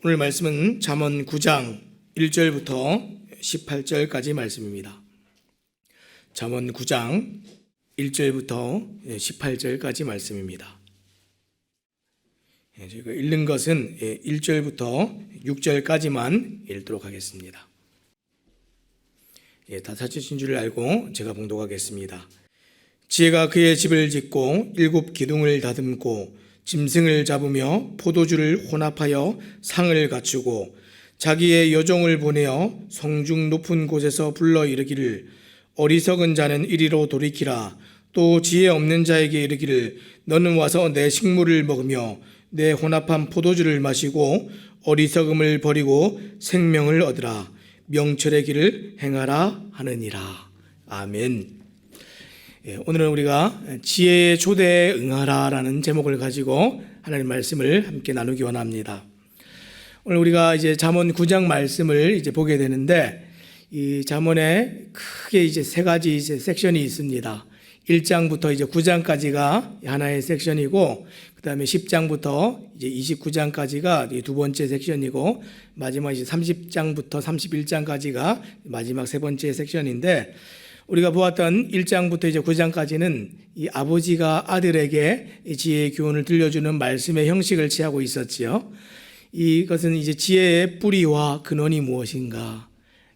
오늘 말씀은 잠언 9장 1절부터 18절까지 말씀입니다. 잠언 9장 1절부터 18절까지 말씀입니다. 저희가 읽는 것은 1절부터 6절까지만 읽도록 하겠습니다. 다 찾으신 줄 알고 제가 봉독하겠습니다. 지혜가 그의 집을 짓고 7 기둥을 다듬고 짐승을 잡으며 포도주를 혼합하여 상을 갖추고 자기의 여종을 보내어 성중 높은 곳에서 불러 이르기를 어리석은 자는 이리로 돌이키라. 또 지혜 없는 자에게 이르기를 너는 와서 내 식물을 먹으며 내 혼합한 포도주를 마시고 어리석음을 버리고 생명을 얻으라. 명철의 길을 행하라 하느니라. 아멘. 오늘은 우리가 지혜의 초대에 응하라라는 제목을 가지고 하나님 말씀을 함께 나누기 원합니다. 오늘 우리가 이제 잠언 9장 말씀을 이제 보게 되는데, 이 잠언에 크게 이제 3가지 섹션이 있습니다. 1장부터 이제 9장까지가 하나의 섹션이고, 그 다음에 10장부터 이제 29장까지가 두 번째 섹션이고, 마지막 이제 30장부터 31장까지가 마지막 3번째 섹션인데, 우리가 보았던 1장부터 이제 9장까지는 이 아버지가 아들에게 지혜의 교훈을 들려주는 말씀의 형식을 취하고 있었지요. 이것은 이제 지혜의 뿌리와 근원이 무엇인가,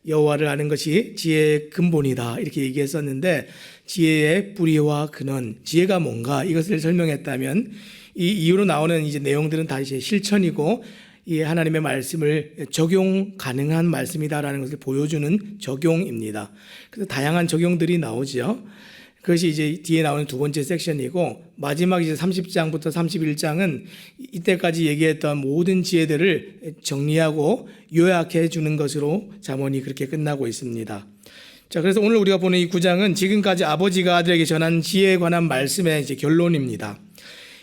여호와를 아는 것이 지혜의 근본이다, 이렇게 얘기했었는데, 지혜의 뿌리와 근원, 지혜가 뭔가 이것을 설명했다면, 이 이후로 나오는 이제 내용들은 다 이제 실천이고, 이 하나님의 말씀을 적용 가능한 말씀이다라는 것을 보여주는 적용입니다. 그래서 다양한 적용들이 나오죠. 그것이 이제 뒤에 나오는 두 번째 섹션이고, 마지막 이제 30장부터 31장은 이때까지 얘기했던 모든 지혜들을 정리하고 요약해 주는 것으로 잠언이 그렇게 끝나고 있습니다. 자, 그래서 오늘 우리가 보는 이 9장은 지금까지 아버지가 아들에게 전한 지혜에 관한 말씀의 이제 결론입니다.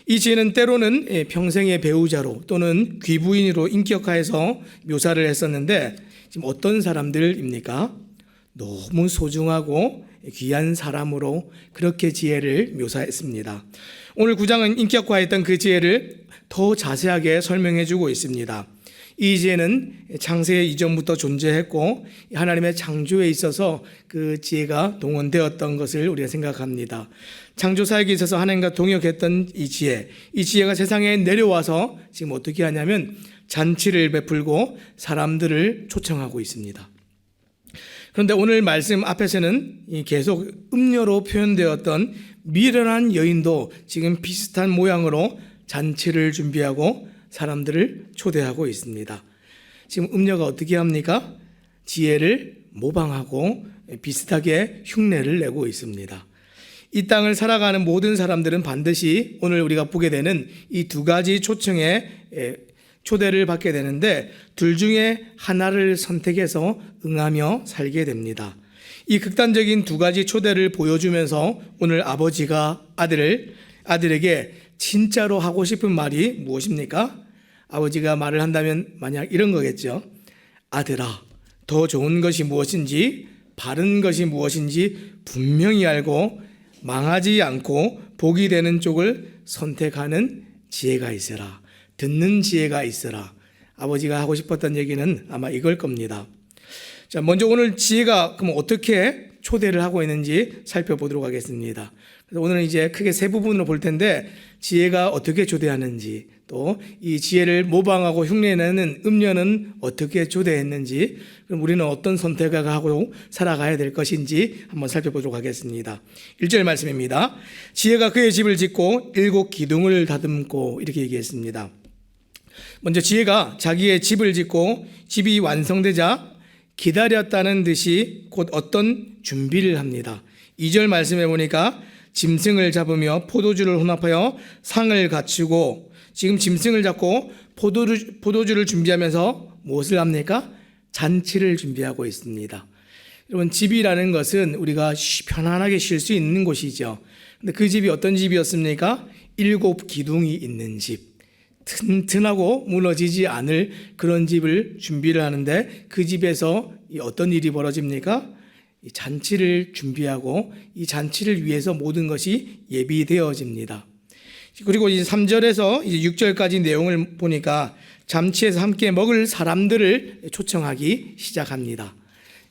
이 지혜는 때로는 평생의 배우자로 또는 귀부인으로 인격화해서 묘사를 했었는데, 지금 어떤 사람들입니까? 너무 소중하고 귀한 사람으로 그렇게 지혜를 묘사했습니다. 오늘 9장은 인격화했던 그 지혜를 더 자세하게 설명해 주고 있습니다. 이 지혜는 창세 이전부터 존재했고 하나님의 창조에 있어서 그 지혜가 동원되었던 것을 우리가 생각합니다. 창조 사역에 있어서 하나님과 동역했던 이 지혜가 세상에 내려와서 지금 어떻게 하냐면 잔치를 베풀고 사람들을 초청하고 있습니다. 그런데 오늘 말씀 앞에서는 계속 음녀로 표현되었던 미련한 여인도 지금 비슷한 모양으로 잔치를 준비하고 사람들을 초대하고 있습니다. 지금 음녀가 어떻게 합니까? 지혜를 모방하고 비슷하게 흉내를 내고 있습니다. 이 땅을 살아가는 모든 사람들은 반드시 오늘 우리가 보게 되는 이 2가지 초청에 초대를 받게 되는데, 둘 중에 하나를 선택해서 응하며 살게 됩니다. 이 극단적인 2가지 초대를 보여주면서 오늘 아버지가 아들에게 진짜로 하고 싶은 말이 무엇입니까? 아버지가 말을 한다면 만약 이런 거겠죠. 아들아, 더 좋은 것이 무엇인지, 바른 것이 무엇인지 분명히 알고 망하지 않고 복이 되는 쪽을 선택하는 지혜가 있어라. 듣는 지혜가 있어라. 아버지가 하고 싶었던 얘기는 아마 이걸 겁니다. 자, 먼저 오늘 지혜가 그럼 어떻게 초대를 하고 있는지 살펴보도록 하겠습니다. 그래서 오늘은 이제 크게 3부분으로 볼 텐데, 지혜가 어떻게 초대하는지, 또 이 지혜를 모방하고 흉내내는 음녀는 어떻게 초대했는지, 그럼 우리는 어떤 선택을 하고 살아가야 될 것인지 한번 살펴보도록 하겠습니다. 1절 말씀입니다. 지혜가 그의 집을 짓고 7 기둥을 다듬고, 이렇게 얘기했습니다. 먼저 지혜가 자기의 집을 짓고 집이 완성되자 기다렸다는 듯이 곧 어떤 준비를 합니다. 2절 말씀해 보니까 짐승을 잡으며 포도주를 혼합하여 상을 갖추고, 지금 짐승을 잡고 포도주를 준비하면서 무엇을 합니까? 잔치를 준비하고 있습니다. 여러분, 집이라는 것은 우리가 편안하게 쉴 수 있는 곳이죠. 근데 그 집이 어떤 집이었습니까? 7 기둥이 있는 집, 튼튼하고 무너지지 않을 그런 집을 준비를 하는데, 그 집에서 어떤 일이 벌어집니까? 이 잔치를 준비하고 이 잔치를 위해서 모든 것이 예비되어집니다. 그리고 이제 3절에서 이제 6절까지 내용을 보니까 잔치에서 함께 먹을 사람들을 초청하기 시작합니다.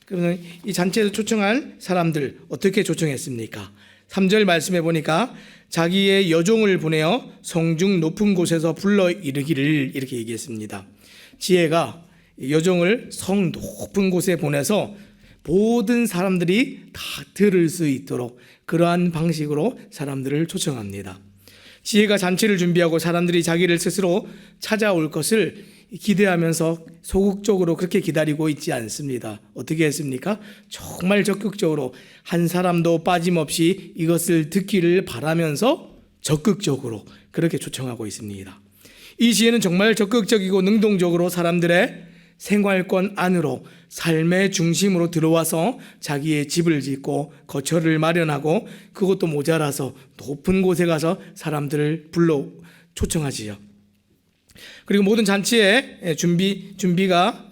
그러면 이 잔치에서 초청할 사람들 어떻게 초청했습니까? 3절 말씀해 보니까 자기의 여종을 보내어 성중 높은 곳에서 불러 이르기를 이렇게 얘기했습니다. 지혜가 여종을 성 높은 곳에 보내서 모든 사람들이 다 들을 수 있도록 그러한 방식으로 사람들을 초청합니다. 지혜가 잔치를 준비하고 사람들이 자기를 스스로 찾아올 것을 기대하면서 소극적으로 그렇게 기다리고 있지 않습니다. 어떻게 했습니까? 정말 적극적으로 한 사람도 빠짐없이 이것을 듣기를 바라면서 적극적으로 그렇게 초청하고 있습니다. 이 지혜는 정말 적극적이고 능동적으로 사람들의 생활권 안으로 삶의 중심으로 들어와서 자기의 집을 짓고 거처를 마련하고 그것도 모자라서 높은 곳에 가서 사람들을 불러 초청하지요. 그리고 모든 잔치의 준비가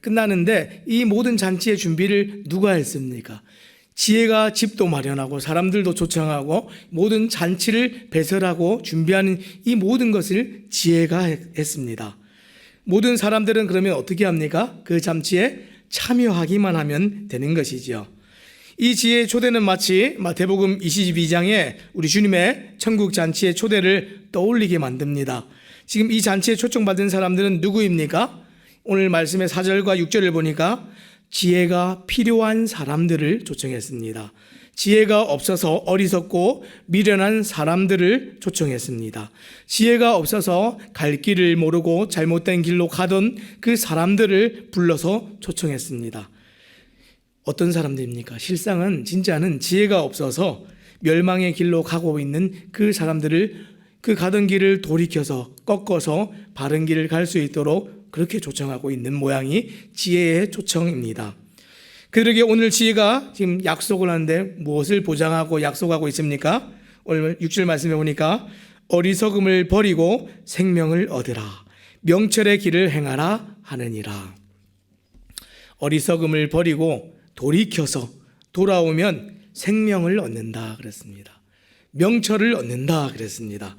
끝나는데 이 모든 잔치의 준비를 누가 했습니까? 지혜가 집도 마련하고 사람들도 초청하고 모든 잔치를 배설하고 준비하는 이 모든 것을 지혜가 했습니다. 모든 사람들은 그러면 어떻게 합니까? 그 잔치에 참여하기만 하면 되는 것이지요. 이 지혜의 초대는 마치 마태복음 22장에 우리 주님의 천국 잔치의 초대를 떠올리게 만듭니다. 지금 이 잔치에 초청받은 사람들은 누구입니까? 오늘 말씀의 4절과 6절을 보니까 지혜가 필요한 사람들을 초청했습니다. 지혜가 없어서 어리석고 미련한 사람들을 초청했습니다. 지혜가 없어서 갈 길을 모르고 잘못된 길로 가던 그 사람들을 불러서 초청했습니다. 어떤 사람들입니까? 실상은 진짜는 지혜가 없어서 멸망의 길로 가고 있는 그 사람들을 그 가던 길을 돌이켜서 꺾어서 바른 길을 갈 수 있도록 그렇게 초청하고 있는 모양이 지혜의 초청입니다. 그들에게 오늘 지혜가 지금 약속을 하는데 무엇을 보장하고 약속하고 있습니까? 오늘 6절 말씀해 보니까 어리석음을 버리고 생명을 얻으라 명철의 길을 행하라 하느니라. 어리석음을 버리고 돌이켜서 돌아오면 생명을 얻는다 그랬습니다. 명철을 얻는다 그랬습니다.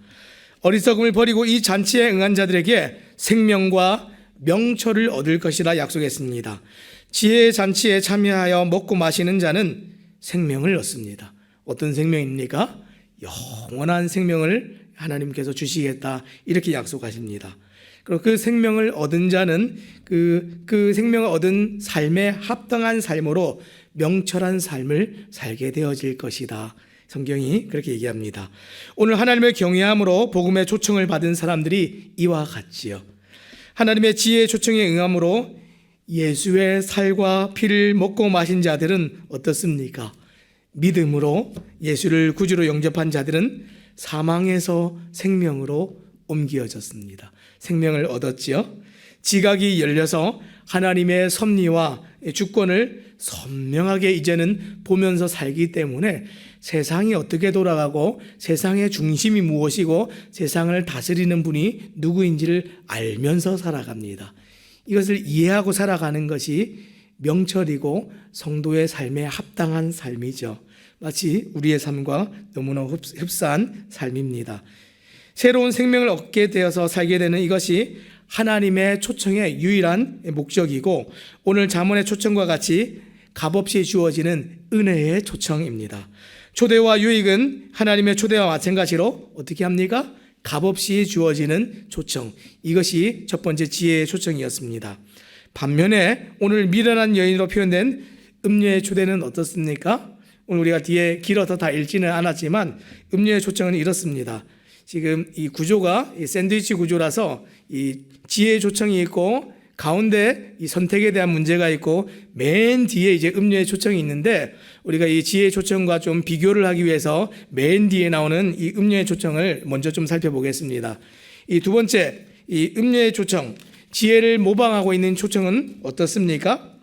어리석음을 버리고 이 잔치에 응한 자들에게 생명과 명철을 얻을 것이라 약속했습니다. 지혜의 잔치에 참여하여 먹고 마시는 자는 생명을 얻습니다. 어떤 생명입니까? 영원한 생명을 하나님께서 주시겠다 이렇게 약속하십니다. 그리고 그 생명을 얻은 자는 그 생명을 얻은 삶에 합당한 삶으로 명철한 삶을 살게 되어질 것이다. 성경이 그렇게 얘기합니다. 오늘 하나님의 경외함으로 복음의 초청을 받은 사람들이 이와 같지요. 하나님의 지혜의 초청에 응함으로 예수의 살과 피를 먹고 마신 자들은 어떻습니까? 믿음으로 예수를 구주로 영접한 자들은 사망에서 생명으로 옮겨졌습니다. 생명을 얻었지요. 지각이 열려서 하나님의 섭리와 주권을 선명하게 이제는 보면서 살기 때문에 세상이 어떻게 돌아가고 세상의 중심이 무엇이고 세상을 다스리는 분이 누구인지를 알면서 살아갑니다. 이것을 이해하고 살아가는 것이 명철이고 성도의 삶에 합당한 삶이죠. 마치 우리의 삶과 너무나 흡사한 삶입니다. 새로운 생명을 얻게 되어서 살게 되는 이것이 하나님의 초청의 유일한 목적이고 오늘 잠언의 초청과 같이 값없이 주어지는 은혜의 초청입니다. 초대와 유익은 하나님의 초대와 마찬가지로 어떻게 합니까? 값없이 주어지는 초청. 이것이 첫 번째 지혜의 초청이었습니다. 반면에 오늘 미련한 여인으로 표현된 음녀의 초대는 어떻습니까? 오늘 우리가 뒤에 길어서 다 읽지는 않았지만 음녀의 초청은 이렇습니다. 지금 이 구조가 샌드위치 구조라서 이 지혜의 초청이 있고 가운데 이 선택에 대한 문제가 있고 맨 뒤에 이제 음료의 초청이 있는데 우리가 이 지혜의 초청과 좀 비교를 하기 위해서 맨 뒤에 나오는 이 음료의 초청을 먼저 좀 살펴보겠습니다. 이 두 번째 이 음료의 초청, 지혜를 모방하고 있는 초청은 어떻습니까?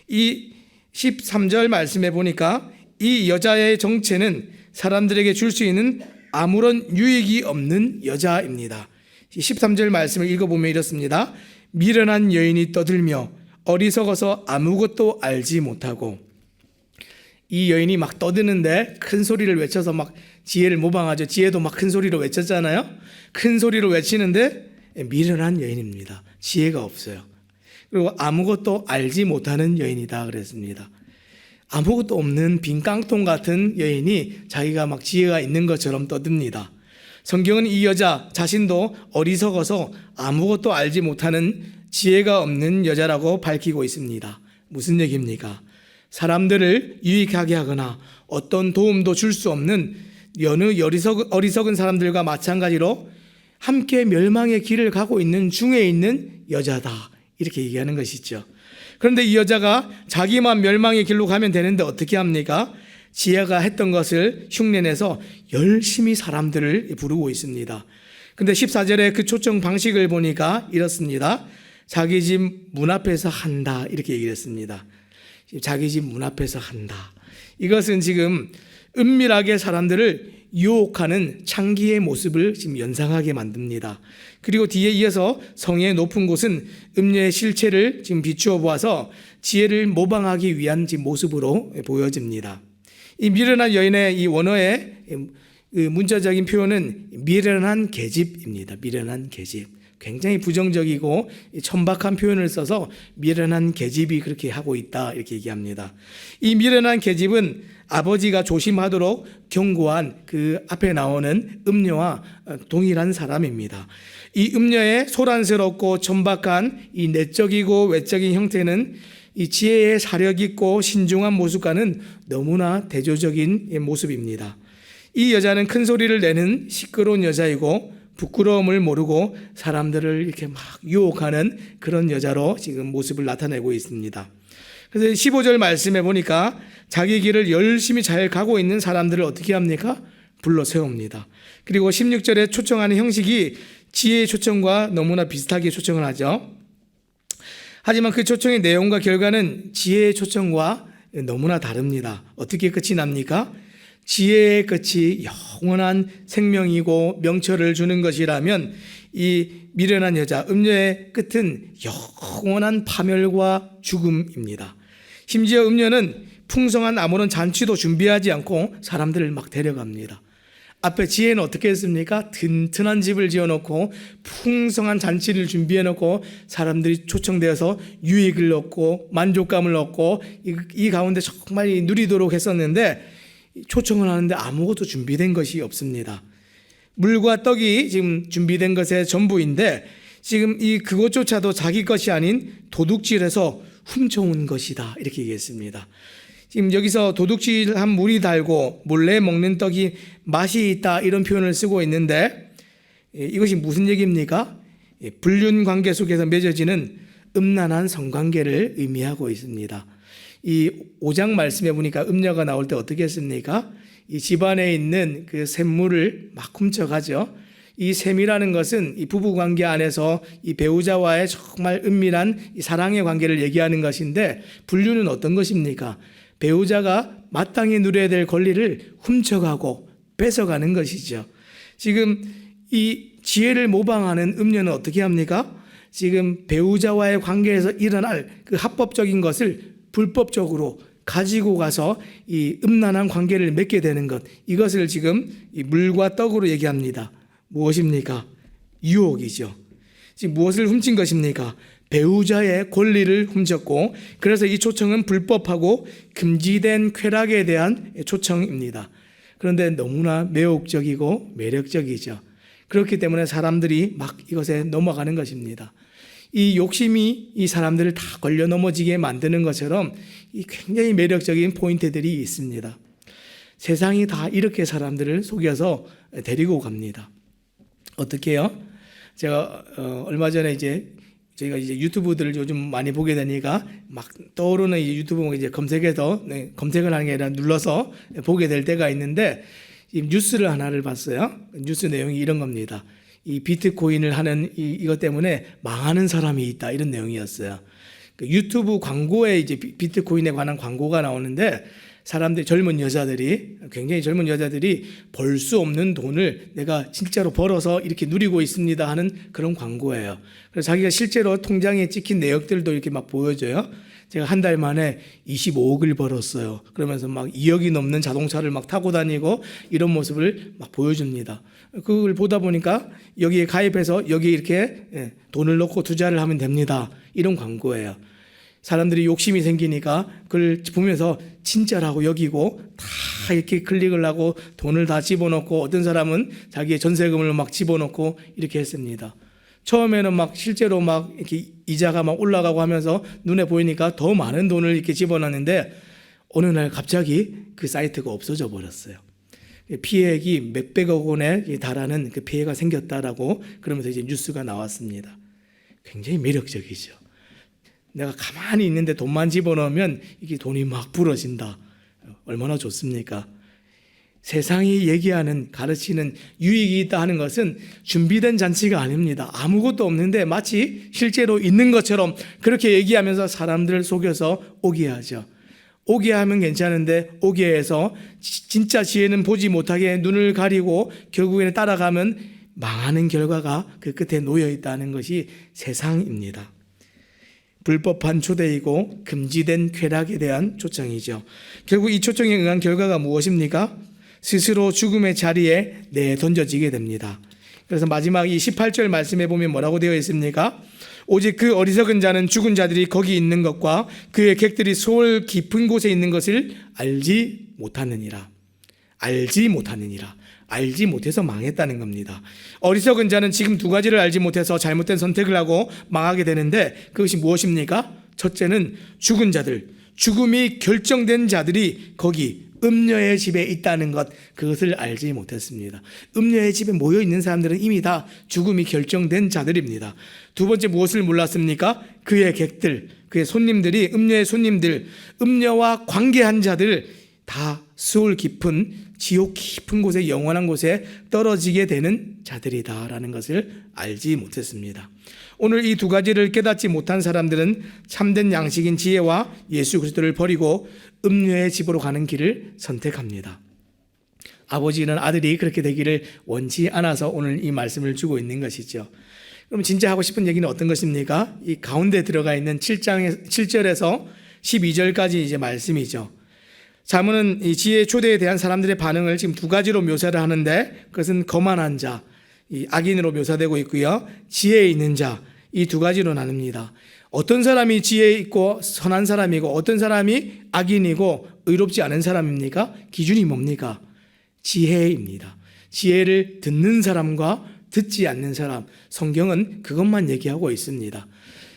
이 13절 말씀에 보니까 이 여자의 정체는 사람들에게 줄 수 있는 아무런 유익이 없는 여자입니다. 13절 말씀을 읽어보면 이렇습니다. 미련한 여인이 떠들며 어리석어서 아무것도 알지 못하고. 이 여인이 막 떠드는데 큰 소리를 외쳐서 막 지혜를 모방하죠. 지혜도 막 큰 소리로 외쳤잖아요. 큰 소리로 외치는데 미련한 여인입니다. 지혜가 없어요. 그리고 아무것도 알지 못하는 여인이다 그랬습니다. 아무것도 없는 빈 깡통 같은 여인이 자기가 막 지혜가 있는 것처럼 떠듭니다. 성경은 이 여자 자신도 어리석어서 아무것도 알지 못하는 지혜가 없는 여자라고 밝히고 있습니다. 무슨 얘기입니까? 사람들을 유익하게 하거나 어떤 도움도 줄 수 없는 여느 어리석은 사람들과 마찬가지로 함께 멸망의 길을 가고 있는 중에 있는 여자다, 이렇게 얘기하는 것이죠. 그런데 이 여자가 자기만 멸망의 길로 가면 되는데 어떻게 합니까? 지혜가 했던 것을 흉내내서 열심히 사람들을 부르고 있습니다. 근데 14절에 그 초청 방식을 보니까 이렇습니다. 자기 집 문 앞에서 한다, 이렇게 얘기를 했습니다. 자기 집 문 앞에서 한다. 이것은 지금 은밀하게 사람들을 유혹하는 창기의 모습을 지금 연상하게 만듭니다. 그리고 뒤에 이어서 성의 높은 곳은 음녀의 실체를 지금 비추어 보아서 지혜를 모방하기 위한 지금 모습으로 보여집니다. 이 미련한 여인의 이 원어의 문자적인 표현은 미련한 계집입니다. 미련한 계집. 굉장히 부정적이고 천박한 표현을 써서 미련한 계집이 그렇게 하고 있다, 이렇게 얘기합니다. 이 미련한 계집은 아버지가 조심하도록 경고한 그 앞에 나오는 음녀와 동일한 사람입니다. 이 음녀의 소란스럽고 천박한 이 내적이고 외적인 형태는 이 지혜의 사력 있고 신중한 모습과는 너무나 대조적인 모습입니다. 이 여자는 큰 소리를 내는 시끄러운 여자이고 부끄러움을 모르고 사람들을 이렇게 막 유혹하는 그런 여자로 지금 모습을 나타내고 있습니다. 그래서 15절 말씀에 보니까 자기 길을 열심히 잘 가고 있는 사람들을 어떻게 합니까? 불러 세웁니다. 그리고 16절에 초청하는 형식이 지혜의 초청과 너무나 비슷하게 초청을 하죠. 하지만 그 초청의 내용과 결과는 지혜의 초청과 너무나 다릅니다. 어떻게 끝이 납니까? 지혜의 끝이 영원한 생명이고 명철을 주는 것이라면 이 미련한 여자 음녀의 끝은 영원한 파멸과 죽음입니다. 심지어 음녀는 풍성한 아무런 잔치도 준비하지 않고 사람들을 막 데려갑니다. 앞에 지혜는 어떻게 했습니까? 튼튼한 집을 지어놓고 풍성한 잔치를 준비해놓고 사람들이 초청되어서 유익을 얻고 만족감을 얻고 이 가운데 정말 누리도록 했었는데 초청을 하는데 아무것도 준비된 것이 없습니다. 물과 떡이 지금 준비된 것의 전부인데 지금 그것조차도 자기 것이 아닌 도둑질해서 훔쳐온 것이다, 이렇게 얘기했습니다. 지금 여기서 도둑질한 물이 달고 몰래 먹는 떡이 맛이 있다, 이런 표현을 쓰고 있는데 이것이 무슨 얘기입니까? 불륜 관계 속에서 맺어지는 음란한 성관계를 의미하고 있습니다. 이 5장 말씀해 보니까 음녀가 나올 때 어떻게 했습니까? 이 집안에 있는 그 샘물을 막 훔쳐가죠. 이 샘이라는 것은 이 부부 관계 안에서 이 배우자와의 정말 은밀한 이 사랑의 관계를 얘기하는 것인데, 불륜은 어떤 것입니까? 배우자가 마땅히 누려야 될 권리를 훔쳐가고 뺏어가는 것이죠. 지금 이 지혜를 모방하는 음녀는 어떻게 합니까? 지금 배우자와의 관계에서 일어날 그 합법적인 것을 불법적으로 가지고 가서 이 음란한 관계를 맺게 되는 것, 이것을 지금 이 물과 떡으로 얘기합니다. 무엇입니까? 유혹이죠. 지금 무엇을 훔친 것입니까? 배우자의 권리를 훔쳤고, 그래서 이 초청은 불법하고 금지된 쾌락에 대한 초청입니다. 그런데 너무나 매혹적이고 매력적이죠. 그렇기 때문에 사람들이 막 이것에 넘어가는 것입니다. 이 욕심이 이 사람들을 다 걸려 넘어지게 만드는 것처럼 이 굉장히 매력적인 포인트들이 있습니다. 세상이 다 이렇게 사람들을 속여서 데리고 갑니다. 어떻게요? 제가 얼마 전에 저희가 유튜브들을 요즘 많이 보게 되니까 막 떠오르는 유튜브 검색해서 검색을 하는 게 아니라 눌러서 보게 될 때가 있는데, 뉴스를 하나를 봤어요. 뉴스 내용이 이런 겁니다. 이 비트코인을 하는 이것 때문에 망하는 사람이 있다, 이런 내용이었어요. 그 유튜브 광고에 비트코인에 관한 광고가 나오는데, 사람들이 굉장히 젊은 여자들이 벌 수 없는 돈을 내가 진짜로 벌어서 이렇게 누리고 있습니다 하는 그런 광고예요. 그래서 자기가 실제로 통장에 찍힌 내역들도 이렇게 막 보여줘요. 제가 한 달 만에 25억을 벌었어요. 그러면서 막 2억이 넘는 자동차를 막 타고 다니고 이런 모습을 막 보여줍니다. 그걸 보다 보니까 여기에 가입해서 여기에 이렇게 돈을 넣고 투자를 하면 됩니다. 이런 광고예요. 사람들이 욕심이 생기니까 그걸 보면서 진짜라고 여기고 다 이렇게 클릭을 하고 돈을 다 집어넣고 어떤 사람은 자기의 전세금을 막 집어넣고 이렇게 했습니다. 처음에는 막 실제로 막 이렇게 이자가 막 올라가고 하면서 눈에 보이니까 더 많은 돈을 이렇게 집어넣는데 어느 날 갑자기 그 사이트가 없어져 버렸어요. 피해액이 몇백억 원에 달하는 그 피해가 생겼다라고 그러면서 이제 뉴스가 나왔습니다. 굉장히 매력적이죠. 내가 가만히 있는데 돈만 집어넣으면 이게 돈이 막 불어진다. 얼마나 좋습니까? 세상이 얘기하는 가르치는 유익이 있다 하는 것은 준비된 잔치가 아닙니다. 아무것도 없는데 마치 실제로 있는 것처럼 그렇게 얘기하면서 사람들을 속여서 오게 하죠. 오게 하면 괜찮은데 오게 해서 진짜 지혜는 보지 못하게 눈을 가리고 결국에는 따라가면 망하는 결과가 그 끝에 놓여 있다는 것이 세상입니다. 불법한 초대이고 금지된 쾌락에 대한 초청이죠. 결국 이 초청에 응한 결과가 무엇입니까? 스스로 죽음의 자리에 내던져지게 됩니다. 그래서 마지막 이 18절 말씀에 보면 뭐라고 되어 있습니까? 오직 그 어리석은 자는 죽은 자들이 거기 있는 것과 그의 객들이 소홀 깊은 곳에 있는 것을 알지 못하느니라. 알지 못하느니라. 알지 못해서 망했다는 겁니다. 어리석은 자는 지금 두 가지를 알지 못해서 잘못된 선택을 하고 망하게 되는데 그것이 무엇입니까? 첫째는 죽은 자들, 죽음이 결정된 자들이 거기 음녀의 집에 있다는 것, 그것을 알지 못했습니다. 음녀의 집에 모여 있는 사람들은 이미 다 죽음이 결정된 자들입니다. 두 번째 무엇을 몰랐습니까? 그의 객들, 그의 손님들이, 음녀의 손님들, 음녀와 관계한 자들 다 수올 깊은 지옥 깊은 곳에, 영원한 곳에 떨어지게 되는 자들이다라는 것을 알지 못했습니다. 오늘 이 두 가지를 깨닫지 못한 사람들은 참된 양식인 지혜와 예수 그리스도를 버리고 음녀의 집으로 가는 길을 선택합니다. 아버지는 아들이 그렇게 되기를 원치 않아서 오늘 이 말씀을 주고 있는 것이죠. 그럼 진짜 하고 싶은 얘기는 어떤 것입니까? 이 가운데 들어가 있는 7절에서 12절까지 이제 말씀이죠. 자문은 이 지혜의 초대에 대한 사람들의 반응을 지금 두 가지로 묘사를 하는데 그것은 거만한 자, 이 악인으로 묘사되고 있고요. 지혜에 있는 자, 이 두 가지로 나눕니다. 어떤 사람이 지혜 있고 선한 사람이고 어떤 사람이 악인이고 의롭지 않은 사람입니까? 기준이 뭡니까? 지혜입니다. 지혜를 듣는 사람과 듣지 않는 사람, 성경은 그것만 얘기하고 있습니다.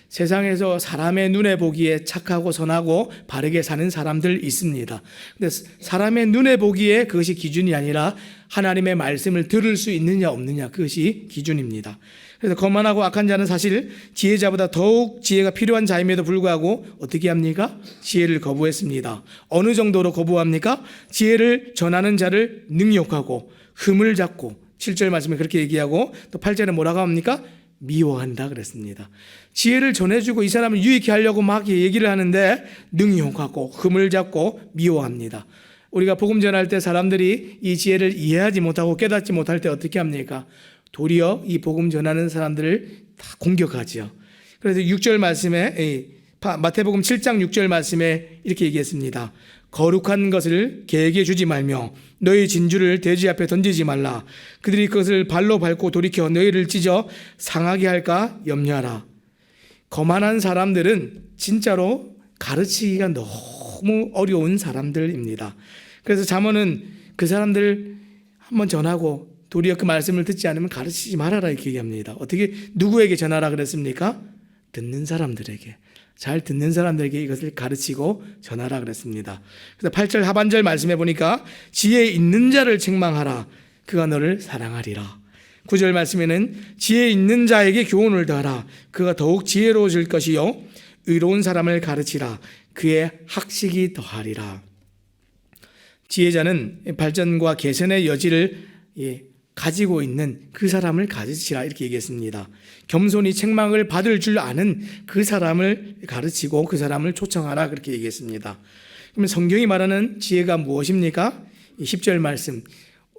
세상에서 사람의 눈에 보기에 착하고 선하고 바르게 사는 사람들 있습니다. 근데 사람의 눈에 보기에 그것이 기준이 아니라 하나님의 말씀을 들을 수 있느냐 없느냐, 그것이 기준입니다. 그래서 거만하고 악한 자는 사실 지혜자보다 더욱 지혜가 필요한 자임에도 불구하고 어떻게 합니까? 지혜를 거부했습니다. 어느 정도로 거부합니까? 지혜를 전하는 자를 능욕하고 흠을 잡고, 7절 말씀에 그렇게 얘기하고 또 8절에 뭐라고 합니까? 미워한다 그랬습니다. 지혜를 전해주고 이 사람을 유익히 하려고 막 얘기를 하는데 능욕하고 흠을 잡고 미워합니다. 우리가 복음 전할 때 사람들이 이 지혜를 이해하지 못하고 깨닫지 못할 때 어떻게 합니까? 도리어 이 복음 전하는 사람들을 다 공격하죠. 그래서 6절 말씀에, 마태복음 7장 6절 말씀에 이렇게 얘기했습니다. 거룩한 것을 개에게 주지 말며 너희 진주를 돼지 앞에 던지지 말라. 그들이 그것을 발로 밟고 돌이켜 너희를 찢어 상하게 할까 염려하라. 거만한 사람들은 진짜로 가르치기가 너무 어려운 사람들입니다. 그래서 잠언은 그 사람들 한번 전하고 도리어 그 말씀을 듣지 않으면 가르치지 말아라 이렇게 얘기합니다. 어떻게 누구에게 전하라 그랬습니까? 듣는 사람들에게. 잘 듣는 사람들에게 이것을 가르치고 전하라 그랬습니다. 그래서 8절 하반절 말씀해 보니까 지혜 있는 자를 책망하라. 그가 너를 사랑하리라. 9절 말씀에는 지혜 있는 자에게 교훈을 더하라. 그가 더욱 지혜로워질 것이요 의로운 사람을 가르치라. 그의 학식이 더하리라. 지혜자는 발전과 개선의 여지를 가지고 있는 그 사람을 가르치라 이렇게 얘기했습니다. 겸손히 책망을 받을 줄 아는 그 사람을 가르치고 그 사람을 초청하라 그렇게 얘기했습니다. 그러면 성경이 말하는 지혜가 무엇입니까? 10절 말씀,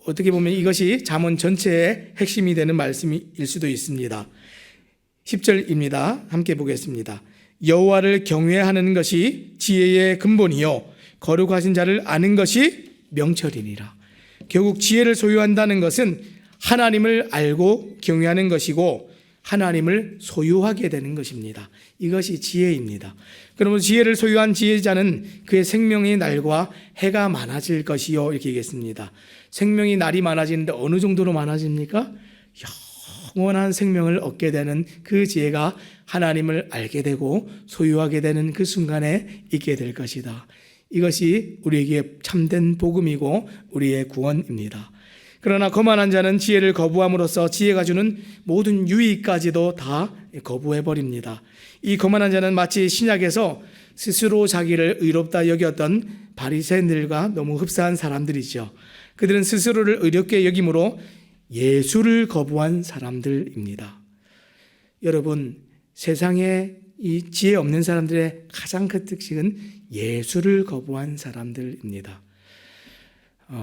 어떻게 보면 이것이 잠언 전체의 핵심이 되는 말씀일 수도 있습니다. 10절입니다. 함께 보겠습니다. 여호와를 경외하는 것이 지혜의 근본이요 거룩하신 자를 아는 것이 명철이니라. 결국 지혜를 소유한다는 것은 하나님을 알고 경외하는 것이고 하나님을 소유하게 되는 것입니다. 이것이 지혜입니다. 그러면 지혜를 소유한 지혜자는 그의 생명의 날과 해가 많아질 것이요 이렇게 얘기했습니다. 생명이 날이 많아지는데 어느 정도로 많아집니까? 영원한 생명을 얻게 되는 그 지혜가 하나님을 알게 되고 소유하게 되는 그 순간에 있게 될 것이다. 이것이 우리에게 참된 복음이고 우리의 구원입니다. 그러나 거만한 자는 지혜를 거부함으로써 지혜가 주는 모든 유익까지도 다 거부해버립니다. 이 거만한 자는 마치 신약에서 스스로 자기를 의롭다 여겼던 바리새인들과 너무 흡사한 사람들이죠. 그들은 스스로를 의롭게 여김으로 예수를 거부한 사람들입니다. 여러분, 세상에 이 지혜 없는 사람들의 가장 큰 특징은 예수를 거부한 사람들입니다.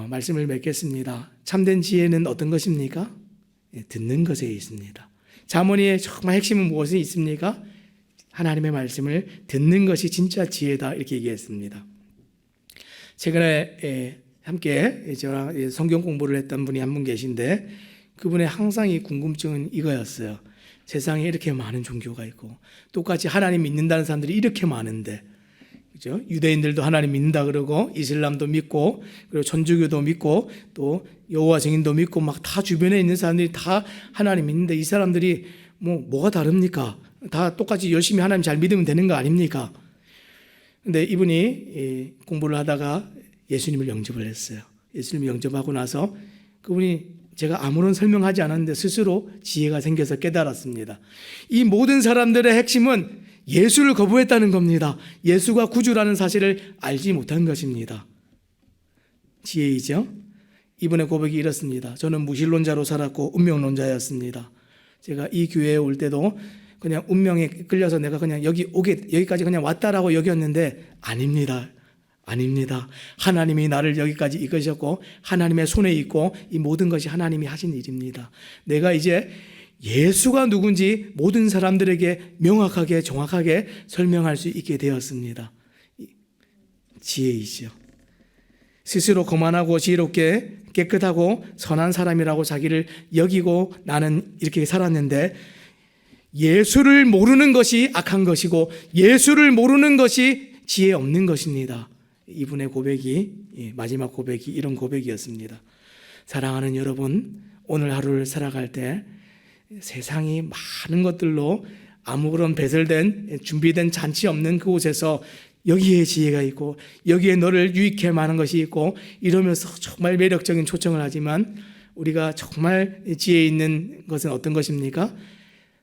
말씀을 맺겠습니다. 참된 지혜는 어떤 것입니까? 듣는 것에 있습니다. 잠언의 정말 핵심은 무엇이 있습니까? 하나님의 말씀을 듣는 것이 진짜 지혜다 이렇게 얘기했습니다. 최근에 함께 저랑 성경 공부를 했던 분이 한 분 계신데 그분의 항상 이 궁금증은 이거였어요. 세상에 이렇게 많은 종교가 있고 똑같이 하나님 믿는다는 사람들이 이렇게 많은데, 그죠? 유대인들도 하나님 믿는다 그러고 이슬람도 믿고 그리고 천주교도 믿고 또 여호와 증인도 믿고 막 다 주변에 있는 사람들이 다 하나님 믿는데 이 사람들이 뭐가 다릅니까? 다 똑같이 열심히 하나님 잘 믿으면 되는 거 아닙니까? 근데 이분이 공부를 하다가 예수님을 영접을 했어요. 예수님을 영접하고 나서 그분이 제가 아무런 설명하지 않았는데 스스로 지혜가 생겨서 깨달았습니다. 이 모든 사람들의 핵심은 예수를 거부했다는 겁니다. 예수가 구주라는 사실을 알지 못한 것입니다. 지혜이죠. 이분의 고백이 이렇습니다. 저는 무신론자로 살았고 운명론자였습니다. 제가 이 교회에 올 때도 그냥 운명에 끌려서 내가 그냥 여기까지 그냥 왔다라고 여겼는데 아닙니다. 하나님이 나를 여기까지 이끄셨고 하나님의 손에 있고 이 모든 것이 하나님이 하신 일입니다. 내가 이제 예수가 누군지 모든 사람들에게 명확하게 정확하게 설명할 수 있게 되었습니다. 지혜이죠. 스스로 거만하고 지혜롭게 깨끗하고 선한 사람이라고 자기를 여기고 나는 이렇게 살았는데 예수를 모르는 것이 악한 것이고 예수를 모르는 것이 지혜 없는 것입니다. 이분의 고백이, 마지막 고백이 이런 고백이었습니다. 사랑하는 여러분, 오늘 하루를 살아갈 때 세상이 많은 것들로 아무런 배설된 준비된 잔치 없는 그곳에서 여기에 지혜가 있고 여기에 너를 유익해 많은 것이 있고 이러면서 정말 매력적인 초청을 하지만 우리가 정말 지혜 있는 것은 어떤 것입니까?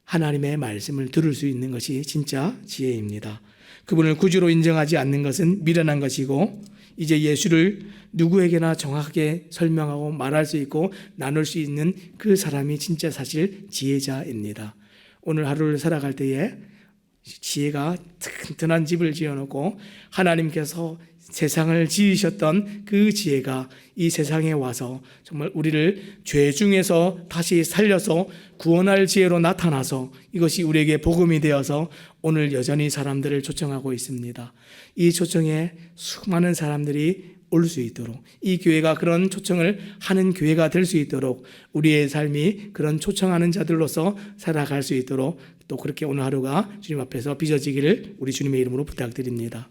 하나님의 말씀을 들을 수 있는 것이 진짜 지혜입니다. 그분을 구주로 인정하지 않는 것은 미련한 것이고 이제 예수를 누구에게나 정확하게 설명하고 말할 수 있고 나눌 수 있는 그 사람이 진짜 사실 지혜자입니다. 오늘 하루를 살아갈 때에 지혜가 튼튼한 집을 지어놓고 하나님께서 세상을 지으셨던 그 지혜가 이 세상에 와서 정말 우리를 죄 중에서 다시 살려서 구원할 지혜로 나타나서 이것이 우리에게 복음이 되어서 오늘 여전히 사람들을 초청하고 있습니다. 이 초청에 수많은 사람들이 올 수 있도록 이 교회가 그런 초청을 하는 교회가 될 수 있도록 우리의 삶이 그런 초청하는 자들로서 살아갈 수 있도록 또 그렇게 오늘 하루가 주님 앞에서 빚어지기를 우리 주님의 이름으로 부탁드립니다.